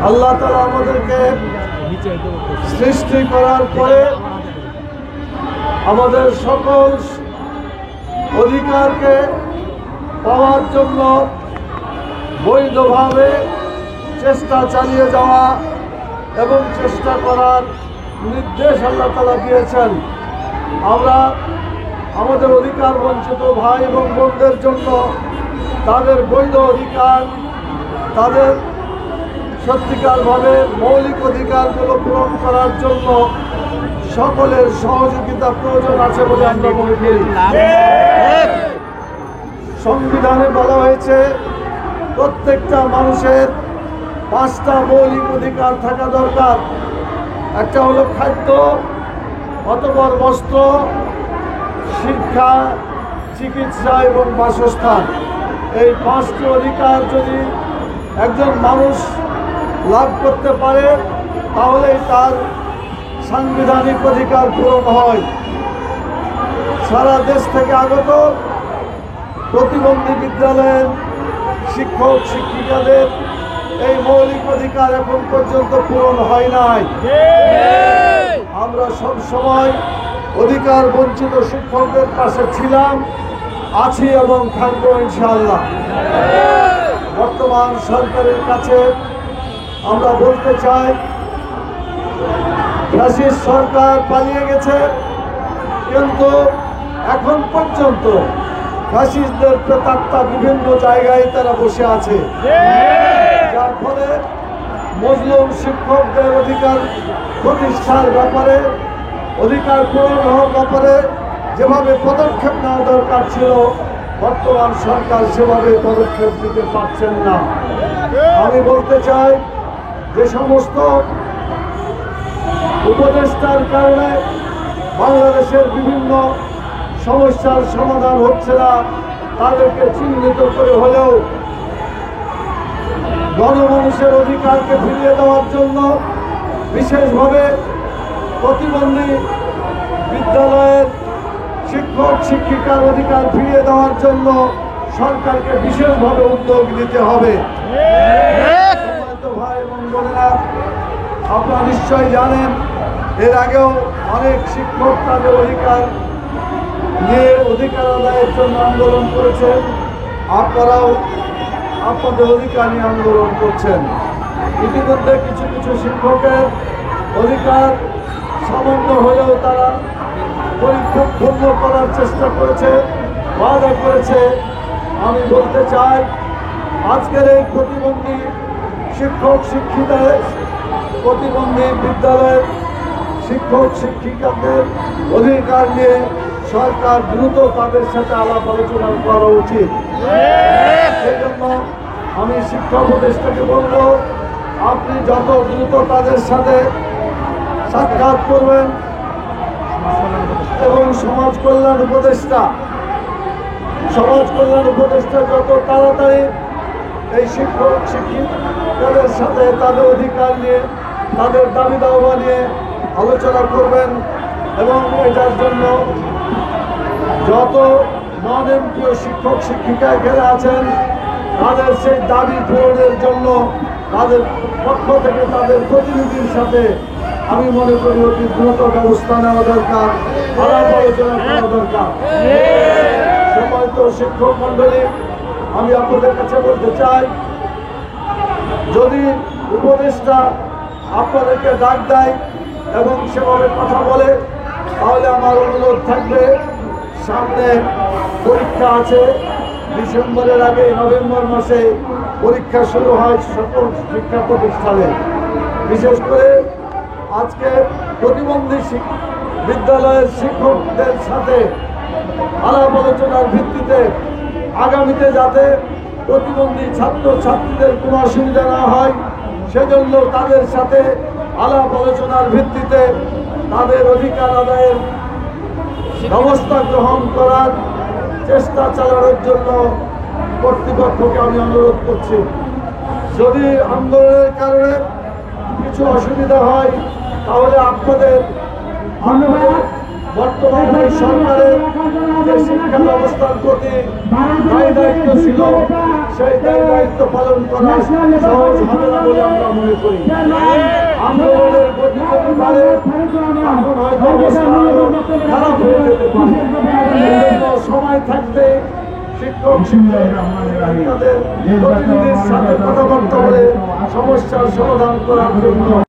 আল্লাহ তাআলা আমাদেরকে সৃষ্টি করার পরে আমাদের সকল অধিকারকে পাওয়ার জন্য বৈধভাবে চেষ্টা চালিয়ে যাওয়া এবং চেষ্টা করার নির্দেশ আল্লাহ তাআলা দিয়েছেন। আমরা আমাদের অধিকার বঞ্চিত ভাই এবং বোনদের জন্য তাদের বৈধ অধিকার, তাদের সত্যিকারভাবে মৌলিক অধিকারগুলো পূরণ করার জন্য সকলের সহযোগিতা প্রয়োজন আছে বলে আমরা মনে করি। সংবিধানে বলা হয়েছে প্রত্যেকটা মানুষের 5টা মৌলিক অধিকার থাকা দরকার। একটা হলো খাদ্য, অতঃপর বস্ত্র, শিক্ষা, চিকিৎসা এবং বাসস্থান। এই 5টি অধিকার যদি একজন মানুষ লাভ করতে পারে তাহলেই তার সাংবিধানিক অধিকার পূরণ হয়। সারা দেশ থেকে আগত প্রতিবন্ধী বিদ্যালয়ের শিক্ষক শিক্ষিকাদের এই মৌলিক অধিকার এখন পর্যন্ত পূরণ হয় নাই। আমরা সব সময় অধিকার বঞ্চিত শিক্ষকদের পাশে ছিলাম, আছি এবং থাকবো ইনশাআল্লাহ। বর্তমান সরকারের কাছে আমরা বলতে চাই, ফ্যাসিস্ট সরকার পালিয়ে গেছে, কিন্তু এখন পর্যন্ত ফ্যাসিস্টদের প্রেতাত্মা বিভিন্ন জায়গায় তারা বসে আছে, যার ফলে মজলুম শিক্ষকদের অধিকার প্রতিষ্ঠার ব্যাপারে, অধিকার পূরণ হওয়ার ব্যাপারে যেভাবে পদক্ষেপ নেওয়া দরকার ছিল বর্তমান সরকার সেভাবে পদক্ষেপ নিতে পারছেন না। আমি বলতে চাই, যে সমস্ত উপদেষ্টার কারণে বাংলাদেশের বিভিন্ন সমস্যার সমাধান হচ্ছে না, তাদেরকে চিহ্নিত করে হলেও গণমানুষের অধিকারকে ফিরিয়ে দেওয়ার জন্য, বিশেষভাবে প্রতিবন্ধী বিদ্যালয়ের শিক্ষক শিক্ষিকার অধিকার ফিরিয়ে দেওয়ার জন্য সরকারকে বিশেষভাবে উদ্যোগ নিতে হবে। ভাই এবং বোনেরা, আপনারা নিশ্চয়ই জানেন, এর আগেও অনেক শিক্ষক তাদের অধিকার নিয়ে অধিকার আদায়ের জন্য আন্দোলন করেছেন। আপনারাও আপনাদের অধিকার নিয়ে আন্দোলন করছেন। ইতিমধ্যে কিছু কিছু শিক্ষকের অধিকার সামান্য হলেও তারা পরিপূর্ণ করার চেষ্টা করেছে, ওয়াদা করেছে। আমি বলতে চাই, আজকের এই প্রতিবন্ধী শিক্ষক শিক্ষিকাদের, প্রতিবন্ধী বিদ্যালয়ের শিক্ষক শিক্ষিকাদের অধিকার নিয়ে সরকার দ্রুত তাদের সাথে আলাপ আলোচনা করা উচিত। সেই জন্য আমি শিক্ষা উপদেষ্টাকে বলব, আপনি যত দ্রুত তাদের সাথে সাক্ষাৎ করবেন এবং সমাজ কল্যাণ উপদেষ্টা যত তাড়াতাড়ি এই শিক্ষক শিক্ষিকাদের সাথে তাদের অধিকার নিয়ে, তাদের দাবি দাওয়া নিয়ে আলোচনা করবেন এবং এটার জন্য যত নন এমপিও শিক্ষক শিক্ষিকা এখানে আছেন তাদের সেই দাবি পূরণের জন্য তাদের পক্ষ থেকে তাদের প্রতিনিধির সাথে আমি মনে করি অতি দ্রুত ব্যবস্থা নেওয়া দরকার, আলাপ আলোচনা করা দরকার। সম্মানিত শিক্ষক মন্ডলী, আমি আপনাদের কাছে বলতে চাই, যদি উপদেষ্টা আপনাদেরকে ডাক দেয় এবং সেভাবে কথা বলে, তাহলে আমার অনুরোধ থাকবে, সামনে পরীক্ষা আছে, ডিসেম্বরের আগে নভেম্বর মাসে পরীক্ষা শুরু হয় সকল শিক্ষা প্রতিষ্ঠানে। বিশেষ করে আজকে প্রতিবন্ধী বিদ্যালয়ের শিক্ষকদের সাথে আলাপ আলোচনার ভিত্তিতে আগামীতে যাতে প্রতিবন্ধী ছাত্র ছাত্রীদের কোনো অসুবিধা না হয়, সেজন্য তাদের সাথে আলাপ আলোচনার ভিত্তিতে তাদের অধিকার আদায়ের ব্যবস্থা গ্রহণ করার চেষ্টা চালানোর জন্য কর্তৃপক্ষকে আমি অনুরোধ করছি। যদি আন্দোলনের কারণে কিছু অসুবিধা হয়, তাহলে আপনাদের বর্তমান সরকারের যে শিক্ষা ব্যবস্থার প্রতি দায়িত্ব ছিল, সেই দায়িত্ব পালন করা সহজ হবে না বলে আমরা মনে করি। আন্দোলনের গতি যদি বাড়ে তখন হয়তো অবস্থা আরো খারাপ হয়ে যেতে পারে। এই জন্য সময় থাকতে শিক্ষক শিক্ষিকাদের প্রতিনিধির সাথে কথাবার্তা বলে সমস্যার সমাধান করার জন্য